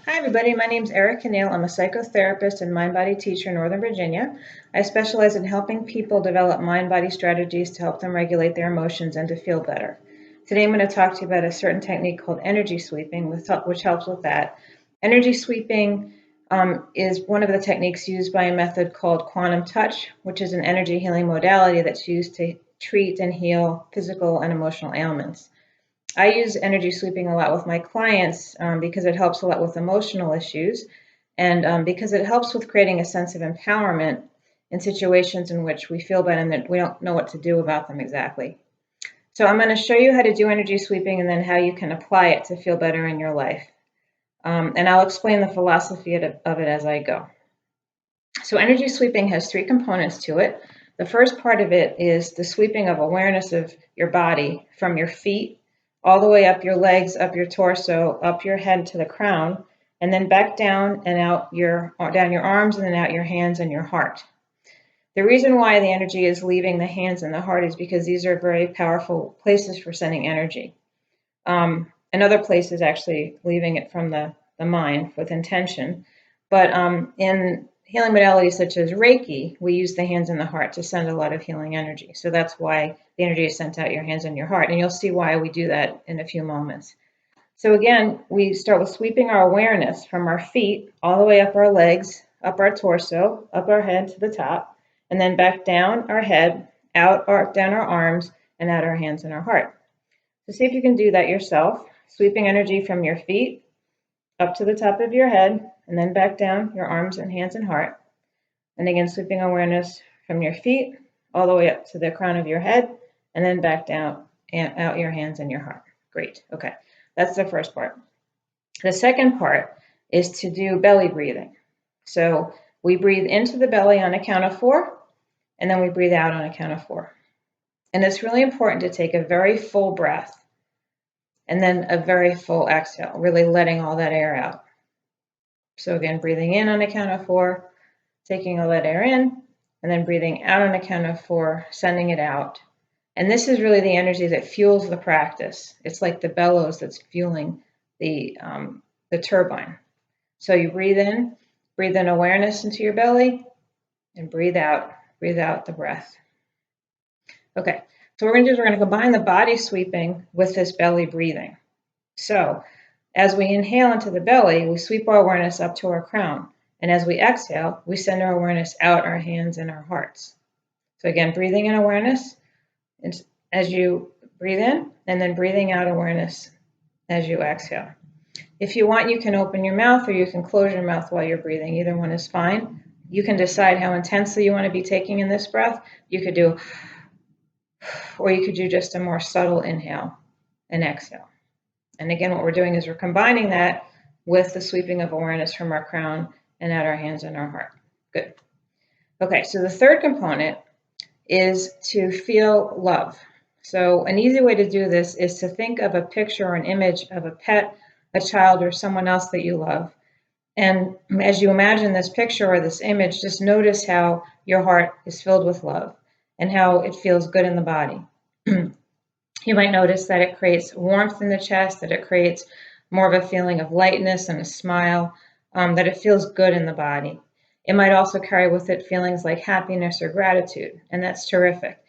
Hi everybody, my name is Erica Neal. I'm a psychotherapist and mind-body teacher in Northern Virginia. I specialize in helping people develop mind-body strategies to help them regulate their emotions and to feel better. Today I'm going to talk to you about a certain technique called energy sweeping, which helps with that. Energy sweeping is one of the techniques used by a method called quantum touch, which is an energy healing modality that's used to treat and heal physical and emotional ailments. I use energy sweeping a lot with my clients because it helps a lot with emotional issues and because it helps with creating a sense of empowerment in situations in which we feel bad and that we don't know what to do about them exactly. So I'm going to show you how to do energy sweeping and then how you can apply it to feel better in your life. And I'll explain the philosophy of it as I go. So energy sweeping has three components to it. The first part of it is the sweeping of awareness of your body from your feet all the way up your legs, up your torso, up your head to the crown, and then back down and down your arms and then out your hands and your heart. The reason why the energy is leaving the hands and the heart is because these are very powerful places for sending energy. Another place is actually leaving it from the mind with intention. But in healing modalities such as Reiki, we use the hands and the heart to send a lot of healing energy. So that's why the energy is sent out your hands and your heart. And you'll see why we do that in a few moments. So again, we start with sweeping our awareness from our feet all the way up our legs, up our torso, up our head to the top, and then back down our head, down our arms, and out our hands and our heart. So see if you can do that yourself, sweeping energy from your feet up to the top of your head, and then back down your arms and hands and heart. And again, sweeping awareness from your feet all the way up to the crown of your head, and then back down and out your hands and your heart. Great. Okay. That's the first part. The second part is to do belly breathing. So we breathe into the belly on a count of 4, and then we breathe out on a count of 4. And it's really important to take a very full breath and then a very full exhale, really letting all that air out. So again, breathing in on a count of 4, taking all that air in, and then breathing out on a count of 4, sending it out. And this is really the energy that fuels the practice. It's like the bellows that's fueling the turbine. So you breathe in awareness into your belly, and breathe out the breath. Okay, so what we're going to combine the body sweeping with this belly breathing. So as we inhale into the belly, we sweep our awareness up to our crown. And as we exhale, we send our awareness out our hands and our hearts. So again, breathing in awareness as you breathe in, and then breathing out awareness as you exhale. If you want, you can open your mouth or you can close your mouth while you're breathing. Either one is fine. You can decide how intensely you want to be taking in this breath. You could do, or you could do just a more subtle inhale and exhale. And again, what we're doing is we're combining that with the sweeping of awareness from our crown and out our hands and our heart. Good. Okay, so the third component is to feel love. So an easy way to do this is to think of a picture or an image of a pet, a child, or someone else that you love. And as you imagine this picture or this image, just notice how your heart is filled with love and how it feels good in the body. You might notice that it creates warmth in the chest, that it creates more of a feeling of lightness and a smile, that it feels good in the body. It might also carry with it feelings like happiness or gratitude, and that's terrific.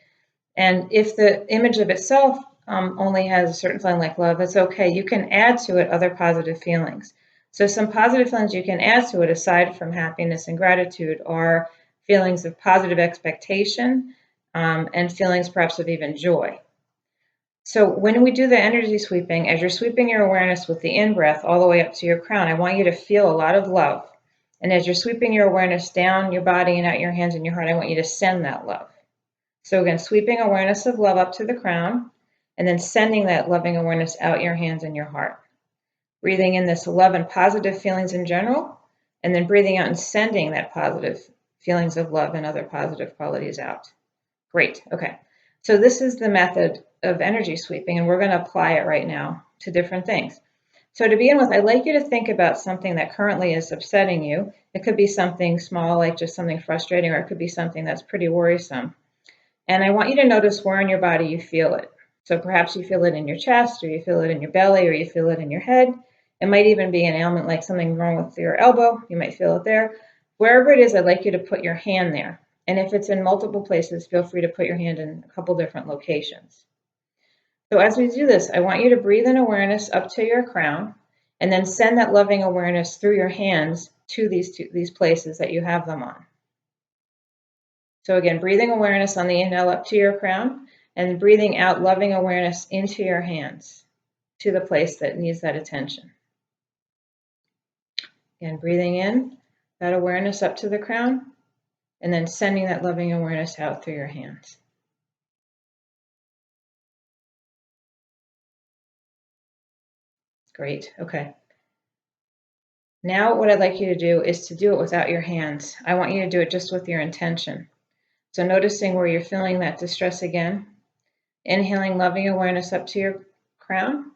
And if the image of itself only has a certain feeling like love, it's okay. You can add to it other positive feelings. So some positive feelings you can add to it aside from happiness and gratitude are feelings of positive expectation and feelings perhaps of even joy. So when we do the energy sweeping, as you're sweeping your awareness with the in-breath all the way up to your crown, I want you to feel a lot of love. And as you're sweeping your awareness down your body and out your hands and your heart, I want you to send that love. So again, sweeping awareness of love up to the crown, and then sending that loving awareness out your hands and your heart. Breathing in this love and positive feelings in general, and then breathing out and sending that positive feelings of love and other positive qualities out. Great, okay. So this is the method of energy sweeping, and we're going to apply it right now to different things. So to begin with, I'd like you to think about something that currently is upsetting you. It could be something small, like just something frustrating, or it could be something that's pretty worrisome. And I want you to notice where in your body you feel it. So perhaps you feel it in your chest, or you feel it in your belly, or you feel it in your head. It might even be an ailment like something wrong with your elbow. You might feel it there. Wherever it is, I'd like you to put your hand there. And if it's in multiple places, feel free to put your hand in a couple different locations. So as we do this, I want you to breathe in awareness up to your crown and then send that loving awareness through your hands to these places that you have them on. So again, breathing awareness on the inhale up to your crown and breathing out loving awareness into your hands to the place that needs that attention. Again, breathing in that awareness up to the crown and then sending that loving awareness out through your hands. Great, okay. Now what I'd like you to do is to do it without your hands. I want you to do it just with your intention. So noticing where you're feeling that distress again, inhaling loving awareness up to your crown,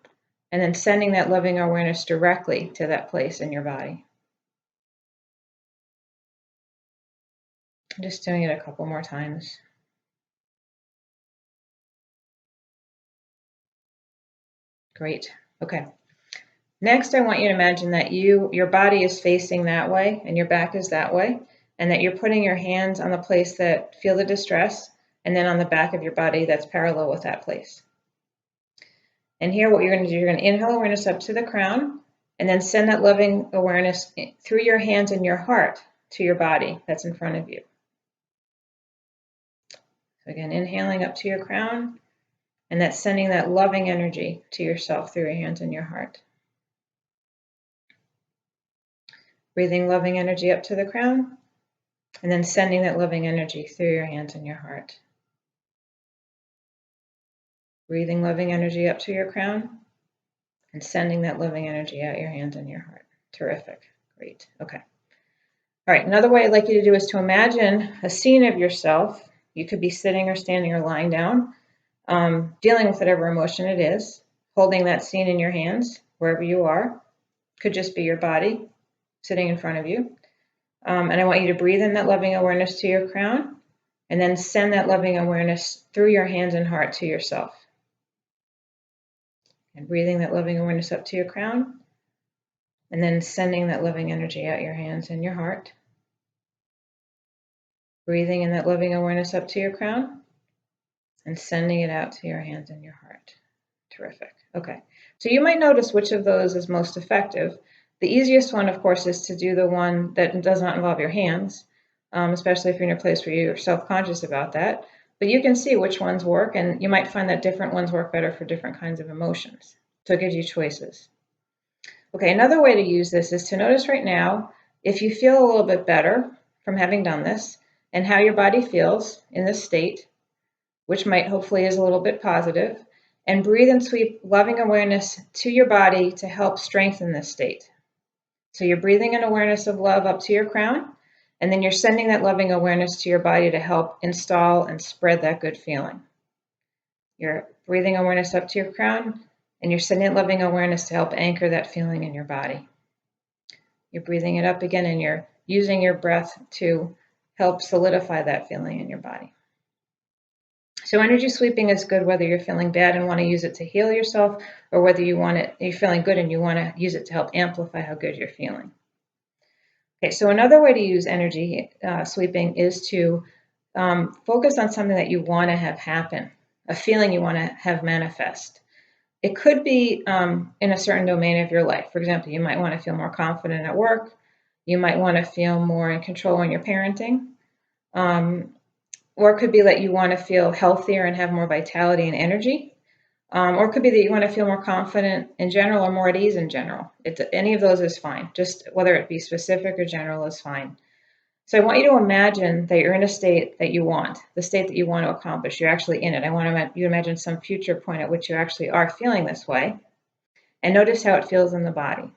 and then sending that loving awareness directly to that place in your body. Just doing it a couple more times. Great, okay. Next, I want you to imagine that your body is facing that way and your back is that way, and that you're putting your hands on the place that feel the distress, and then on the back of your body that's parallel with that place. And here what you're going to do, you're going to inhale awareness up to the crown, and then send that loving awareness through your hands and your heart to your body that's in front of you. So again, inhaling up to your crown, and that's sending that loving energy to yourself through your hands and your heart. Breathing loving energy up to the crown, and then sending that loving energy through your hands and your heart. Breathing loving energy up to your crown, and sending that loving energy out your hands and your heart. Terrific. Great. Okay. All right. Another way I'd like you to do is to imagine a scene of yourself. You could be sitting or standing or lying down, dealing with whatever emotion it is, holding that scene in your hands wherever you are. Could just be your body sitting in front of you. And I want you to breathe in that loving awareness to your crown, and then send that loving awareness through your hands and heart to yourself. And breathing that loving awareness up to your crown, and then sending that loving energy out your hands and your heart. Breathing in that loving awareness up to your crown, and sending it out to your hands and your heart. Terrific. Okay. So you might notice which of those is most effective. The easiest one, of course, is to do the one that does not involve your hands, especially if you're in a place where you're self-conscious about that. But you can see which ones work, and you might find that different ones work better for different kinds of emotions. So it gives you choices. Okay, another way to use this is to notice right now if you feel a little bit better from having done this and how your body feels in this state, which might hopefully is a little bit positive, and breathe and sweep loving awareness to your body to help strengthen this state. So you're breathing an awareness of love up to your crown, and then you're sending that loving awareness to your body to help install and spread that good feeling. You're breathing awareness up to your crown, and you're sending loving awareness to help anchor that feeling in your body. You're breathing it up again, and you're using your breath to help solidify that feeling in your body. So energy sweeping is good whether you're feeling bad and want to use it to heal yourself, or whether you're feeling good and you want to use it to help amplify how good you're feeling. Okay, so another way to use energy sweeping is to focus on something that you want to have happen, a feeling you want to have manifest. It could be in a certain domain of your life. For example, you might want to feel more confident at work. You might want to feel more in control in your parenting. Or it could be that you want to feel healthier and have more vitality and energy. Or it could be that you want to feel more confident in general or more at ease in general. Any of those is fine. Just whether it be specific or general is fine. So I want you to imagine that you're in a state that you want, the state that you want to accomplish. You're actually in it. I want you to imagine some future point at which you actually are feeling this way. And notice how it feels in the body.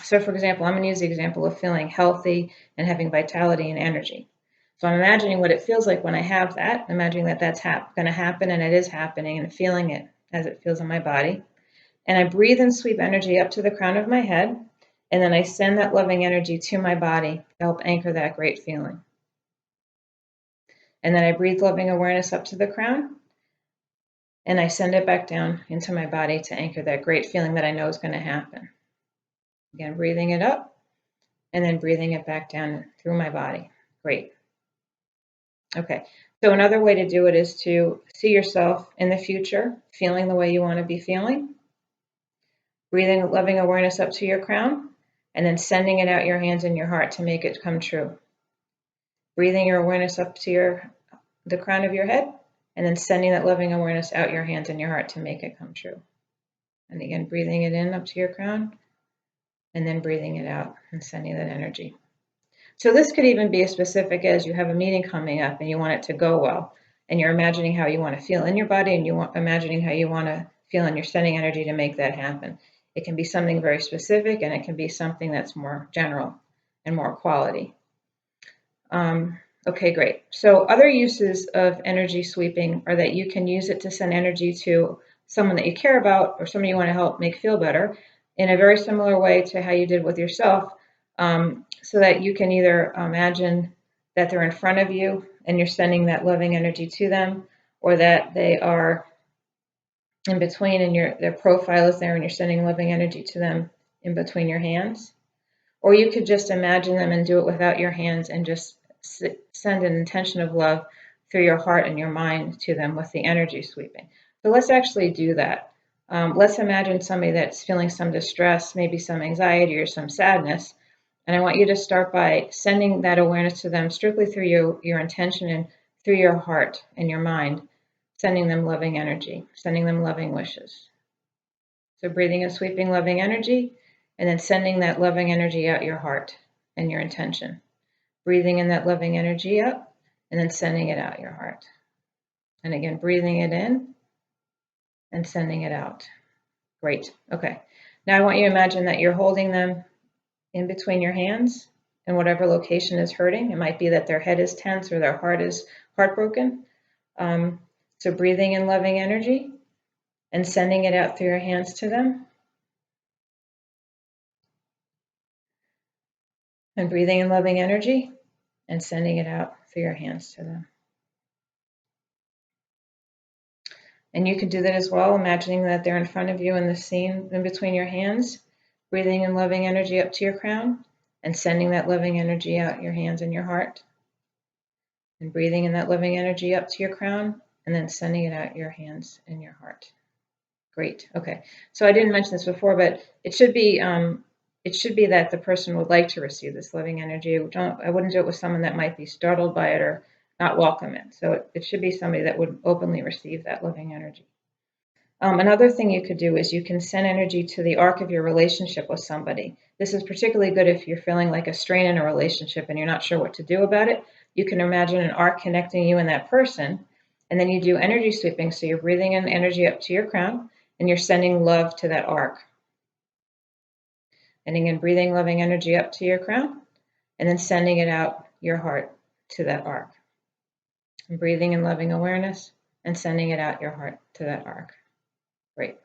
So for example, I'm going to use the example of feeling healthy and having vitality and energy. So I'm imagining what it feels like when I have that, imagining that that's going to happen, and it is happening, and feeling it as it feels in my body. And I breathe and sweep energy up to the crown of my head, and then I send that loving energy to my body to help anchor that great feeling. And then I breathe loving awareness up to the crown, and I send it back down into my body to anchor that great feeling that I know is going to happen. Again, breathing it up and then breathing it back down through my body. Great. Okay, so another way to do it is to see yourself in the future, feeling the way you want to be feeling, breathing loving awareness up to your crown, and then sending it out your hands and your heart to make it come true. Breathing your awareness up to the crown of your head, and then sending that loving awareness out your hands and your heart to make it come true. And again, breathing it in up to your crown, and then breathing it out and sending that energy. So this could even be as specific as you have a meeting coming up and you want it to go well, and you're imagining how you want to feel in your body, and imagining how you want to feel, and you're sending energy to make that happen. It can be something very specific, and it can be something that's more general and more quality. Okay, great. So other uses of energy sweeping are that you can use it to send energy to someone that you care about or somebody you want to help make feel better in a very similar way to how you did with yourself, so that you can either imagine that they're in front of you and you're sending that loving energy to them, or that they are in between and their profile is there and you're sending loving energy to them in between your hands. Or you could just imagine them and do it without your hands and just send an intention of love through your heart and your mind to them with the energy sweeping. So let's actually do that. Let's imagine somebody that's feeling some distress, maybe some anxiety or some sadness. And I want you to start by sending that awareness to them strictly through your intention and through your heart and your mind, sending them loving energy, sending them loving wishes. So breathing and sweeping loving energy, and then sending that loving energy out your heart and your intention. Breathing in that loving energy up, and then sending it out your heart. And again, breathing it in and sending it out. Great. Okay. Now I want you to imagine that you're holding them in between your hands in whatever location is hurting. It might be that their head is tense or their heart is heartbroken. So breathing in loving energy and sending it out through your hands to them. And breathing in loving energy and sending it out through your hands to them. And you can do that as well, imagining that they're in front of you in the scene in between your hands, breathing in loving energy up to your crown and sending that loving energy out your hands and your heart. And breathing in that loving energy up to your crown and then sending it out your hands and your heart. Great. Okay. So I didn't mention this before, but it should be that the person would like to receive this loving energy. I wouldn't do it with someone that might be startled by it or not welcome it. So it should be somebody that would openly receive that loving energy. Another thing you could do is you can send energy to the arc of your relationship with somebody. This is particularly good if you're feeling like a strain in a relationship and you're not sure what to do about it. You can imagine an arc connecting you and that person, and then you do energy sweeping. So you're breathing in energy up to your crown, and you're sending love to that arc. And again, breathing loving energy up to your crown, and then sending it out your heart to that arc. And breathing in loving awareness, and sending it out your heart to that arc. Great.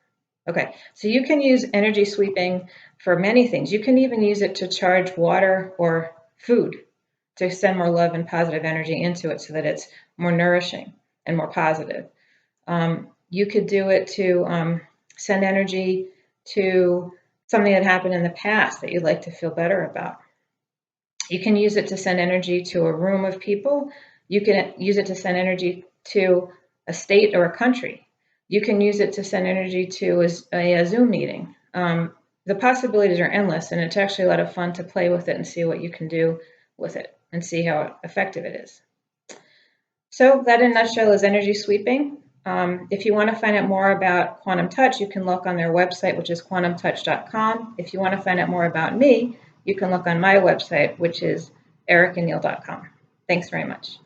Okay, so you can use energy sweeping for many things. You can even use it to charge water or food to send more love and positive energy into it so that it's more nourishing and more positive. You could do it to send energy to something that happened in the past that you'd like to feel better about. You can use it to send energy to a room of people. You can use it to send energy to a state or a country. You can use it to send energy to a Zoom meeting. The possibilities are endless, and it's actually a lot of fun to play with it and see what you can do with it and see how effective it is. So that in a nutshell is energy sweeping. If you want to find out more about Quantum Touch, you can look on their website, which is quantumtouch.com. If you want to find out more about me, you can look on my website, which is ericandneil.com. Thanks very much.